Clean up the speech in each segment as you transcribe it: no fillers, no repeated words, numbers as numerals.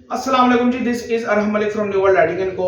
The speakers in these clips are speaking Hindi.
अस्सलाम वालेकुम जी, this is Arham Malik from new world lighting and co.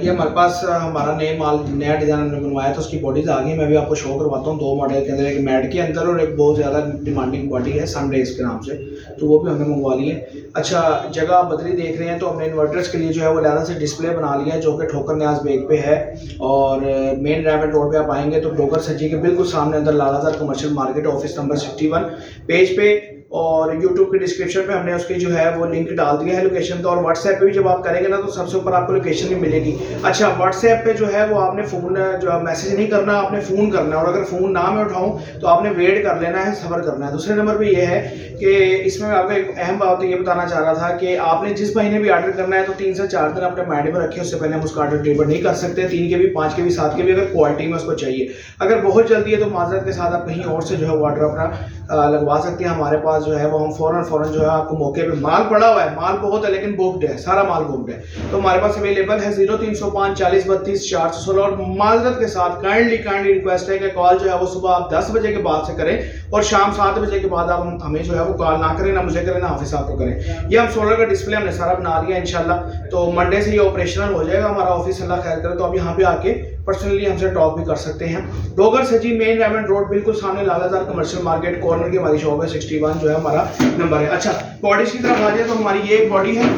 ये हमारे पास हमारा नया डिज़ाइन हमने बनवाया था, उसकी बॉडीज़ आ गई। मैं भी आपको शो करवाता हूँ। दो मॉडल के अंदर, एक मैट के अंदर और एक बहुत ज़्यादा डिमांडिंग बॉडी है सनरेज के नाम से, तो वो भी हमने मंगवा ली है। अच्छा, जगह आप बदली देख रहे हैं तो हमने इन्वर्टर्स के लिए जो है वो अलग से डिस्प्ले बना लिया है, जो कि ठोकर न्याज बेग पे है। और मेन डायमंड रोड पे आप आएंगे तो ठोकर सज्जी के बिल्कुल सामने अंदर Lalazar commercial market, office number 61 page पे। और यूट्यूब के डिस्क्रिप्शन पे हमने उसकी जो है वो लिंक डाल दिया है लोकेशन का। और व्हाट्सएप पे भी जब आप करेंगे ना तो सबसे ऊपर आपको लोकेशन भी मिलेगी। अच्छा, व्हाट्सएप पे जो है वो आपने फ़ोन जो मैसेज नहीं करना, आपने फ़ोन करना है। और अगर फ़ोन ना मैं उठाऊं तो आपने वेट कर लेना है, सब्र करना है। दूसरे नंबर पे ये है कि इसमें मैं आपको एक अहम बात ये बताना चाह रहा था कि आपने जिस महीने भी ऑर्डर करना है तो 3 से 4 दिन अपने माइंड में रखें, उससे पहले हम उसका ऑर्डर डिलीवर नहीं कर सकते। 3 के भी, 5 के भी, 7 के भी, अगर क्वालिटी में उसको चाहिए। अगर बहुत जल्दी है तो माजरत के साथ आप कहीं और से जो है वो ऑर्डर अपना लगवा सकते हैं। हमारे पास जो है वो हम फौरन जो है आपको मौके पे, माल पड़ा हुआ है, माल बहुत है लेकिन बुक्ड है, सारा माल बुक्ड है। तो हमारे पास अवेलेबल है 0305 40 32 416। और माजरत के साथ काइंडली रिक्वेस्ट है कि कॉल जो है वो सुबह आप 10 बजे के बाद से करें और शाम 7 बजे के बाद आप हमें जो है वो कॉल ना करें, ना मुझे करें, ना हाफिज साहब को करें। ये हम सोलर का डिस्प्ले हमने सारा बना लिया इंशाल्लाह, तो मंडे से ये ऑपरेशनल हो जाएगा हमारा ऑफिस, अल्लाह खैर करे। तो आप यहाँ पे आके पर्सनली हमसे टॉक भी कर सकते हैं। डोगर सजी मेन डायमंड रोड बिल्कुल सामने लालाजार कमर्शियल मार्केट कॉर्नर की हमारी शॉप है। 61 जो है हमारा नंबर है। अच्छा, बॉडीज की तरफ आ जाए तो हमारी ये एक बॉडी है,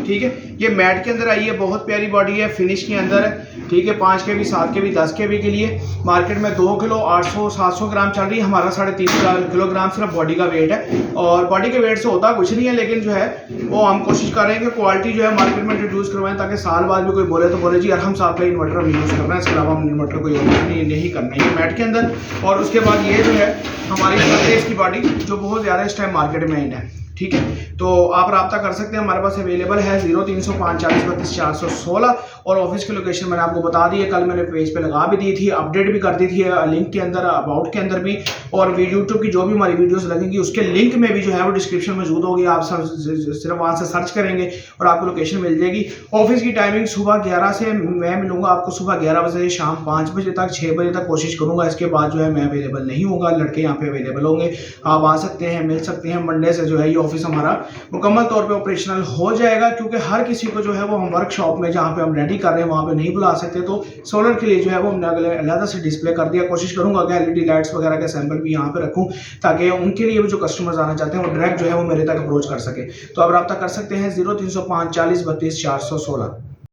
ठीक है। ये मैट के अंदर आई है, बहुत प्यारी बॉडी है, फिनिश के अंदर है, ठीक है। 5 के भी, 7 के भी, 10 के भी के लिए मार्केट में 2 किलो 800 700 ग्राम चल रही है। हमारा 3.5 किलोग्राम सिर्फ बॉडी का वेट है। और बॉडी के वेट से होता कुछ नहीं है, लेकिन जो है वो हम कोशिश कर रहे हैं कि क्वालिटी जो है मार्केट में इंट्रोड्यूस करवाएं, ताकि साल बाद भी कोई बोले तो बोले जी अरहम साहब का इन्वर्टर हम यूज़ करना है, इसके अलावा हम इन्वर्टर को यूज़ नहीं करना है। ये मैट के अंदर। और उसके बाद ये जो है हमारी इसकी बॉडी जो बहुत ज़्यादा इस टाइम मार्केट में इन है, ठीक है। तो आप रब्ता कर सकते हैं, हमारे पास अवेलेबल है 0305 40 32 416। और ऑफिस की लोकेशन मैंने आपको बता दी है, कल मैंने पेज पे लगा भी दी थी, अपडेट भी कर दी थी लिंक के अंदर, अबाउट के अंदर भी। और यूट्यूब की जो भी हमारी वीडियोस लगेंगी उसके लिंक में भी जो है वो डिस्क्रिप्शन मौजूद होगी। आप सिर्फ वहाँ से सर्च करेंगे और आपको लोकेशन मिल जाएगी। ऑफिस की टाइमिंग सुबह 11 से मैं मिलूंगा आपको, सुबह 11 बजे से शाम 5 बजे तक, 6 बजे तक कोशिश करूंगा। इसके बाद जो है मैं अवेलेबल नहीं होगा, लड़के यहाँ पे अवेलेबल होंगे। आप आ सकते हैं, मिल सकते हैं। मंडे से जो है ये ऑफिस हमारा मुकम्मल तौर पे ऑपरेशनल हो जाएगा, क्योंकि हर किसी को जो है वो हम वर्कशॉप में जहाँ पे हम रेडी कर रहे हैं वहाँ पे नहीं बुला सकते। तो सोलर के लिए जो है वो हमने अगले अलग से डिस्प्ले कर दिया। कोशिश करूंगा कि एलईडी लाइट्स वगैरह के सैंपल भी यहाँ पे रखूँ, ताकि उनके लिए जो कस्टमर्स आना चाहते हैं वो डायरेक्ट जो है वो मेरे तक अप्रोच कर सके। तो आप रब्ता कर सकते हैं 0305 40 32 416।